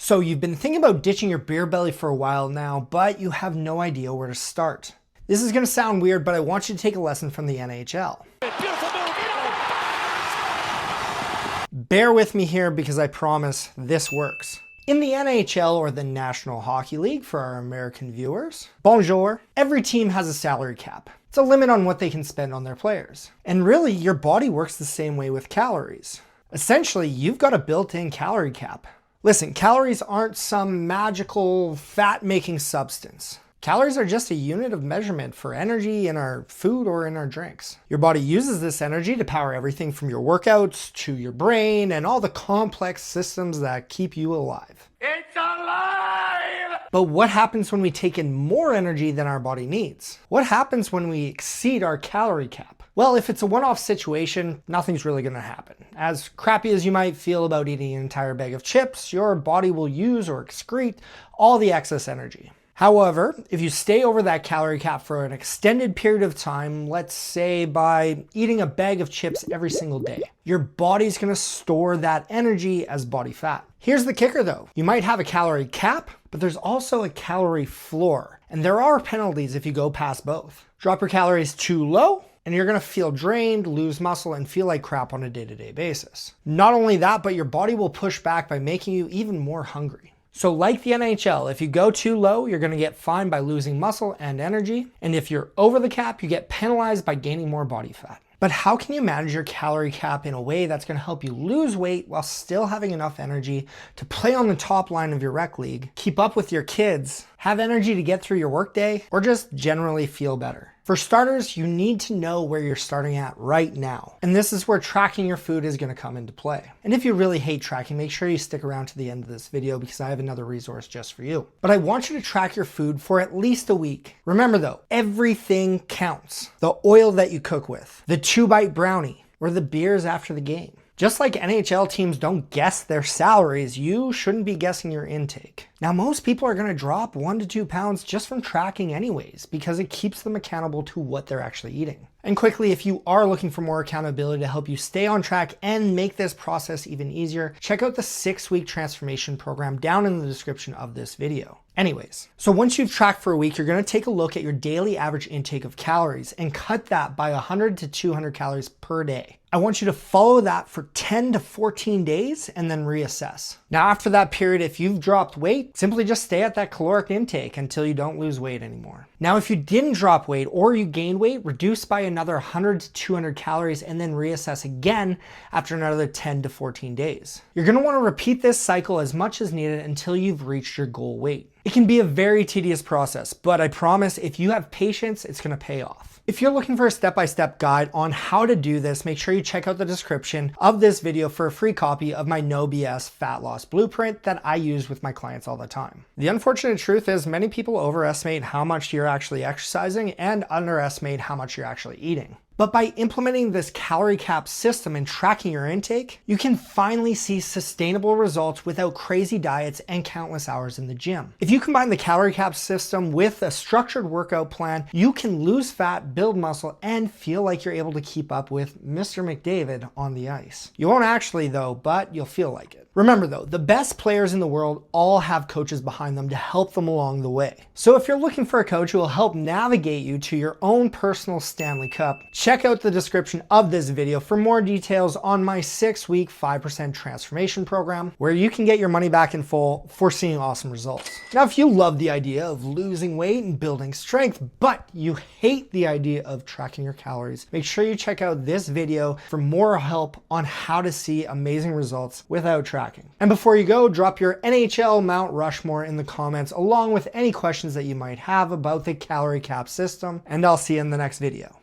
So you've been thinking about ditching your beer belly for a while now, but you have no idea where to start. This is going to sound weird, but I want you to take a lesson from the NHL. Bear with me here because I promise this works. In the NHL, or the National Hockey League for our American viewers, bonjour, every team has a salary cap. It's a limit on what they can spend on their players. And really, your body works the same way with calories. Essentially, you've got a built-in calorie cap. Listen, calories aren't some magical fat-making substance. Calories are just a unit of measurement for energy in our food or in our drinks. Your body uses this energy to power everything from your workouts to your brain and all the complex systems that keep you alive. It's alive! But what happens when we take in more energy than our body needs? What happens when we exceed our calorie cap? Well, if it's a one-off situation, nothing's really going to happen. As crappy as you might feel about eating an entire bag of chips, your body will use or excrete all the excess energy. However, if you stay over that calorie cap for an extended period of time, let's say by eating a bag of chips every single day, your body's going to store that energy as body fat. Here's the kicker though. You might have a calorie cap, but there's also a calorie floor. And there are penalties if you go past both. Drop your calories too low, and you're going to feel drained, lose muscle, and feel like crap on a day-to-day basis. Not only that, but your body will push back by making you even more hungry. So like the NHL, if you go too low, you're going to get fined by losing muscle and energy. And if you're over the cap, you get penalized by gaining more body fat. But how can you manage your calorie cap in a way that's going to help you lose weight while still having enough energy to play on the top line of your rec league, keep up with your kids, have energy to get through your workday, or just generally feel better? For starters, you need to know where you're starting at right now. And this is where tracking your food is going to come into play. And if you really hate tracking, make sure you stick around to the end of this video because I have another resource just for you. But I want you to track your food for at least a week. Remember though, everything counts. The oil that you cook with, the 2-bite brownie, or the beers after the game. Just like NHL teams don't guess their salaries, you shouldn't be guessing your intake. Now, most people are going to drop 1 to 2 pounds just from tracking anyways, because it keeps them accountable to what they're actually eating. And quickly, if you are looking for more accountability to help you stay on track and make this process even easier, check out the 6-week transformation program down in the description of this video. Anyways, so once you've tracked for a week, you're going to take a look at your daily average intake of calories and cut that by 100 to 200 calories per day. I want you to follow that for 10 to 14 days and then reassess. Now, after that period, if you've dropped weight, simply just stay at that caloric intake until you don't lose weight anymore. Now, if you didn't drop weight or you gained weight, reduce by another 100 to 200 calories and then reassess again after another 10 to 14 days. You're going to want to repeat this cycle as much as needed until you've reached your goal weight. It can be a very tedious process, but I promise if you have patience, it's going to pay off. If you're looking for a step-by-step guide on how to do this, make sure you check out the description of this video for a free copy of my No BS Fat Loss Blueprint that I use with my clients all the time. The unfortunate truth is many people overestimate how much you're actually exercising and underestimate how much you're actually eating. But by implementing this calorie cap system and tracking your intake, you can finally see sustainable results without crazy diets and countless hours in the gym. If you combine the calorie cap system with a structured workout plan, you can lose fat, build muscle, and feel like you're able to keep up with Mr. McDavid on the ice. You won't actually though, but you'll feel like it. Remember though, the best players in the world all have coaches behind them to help them along the way. So if you're looking for a coach who will help navigate you to your own personal Stanley Cup, check out the description of this video for more details on my 6-week 5% transformation program, where you can get your money back in full for seeing awesome results. Now, if you love the idea of losing weight and building strength, but you hate the idea of tracking your calories, make sure you check out this video for more help on how to see amazing results without tracking. And before you go, drop your NHL Mount Rushmore in the comments along with any questions that you might have about the calorie cap system, and I'll see you in the next video.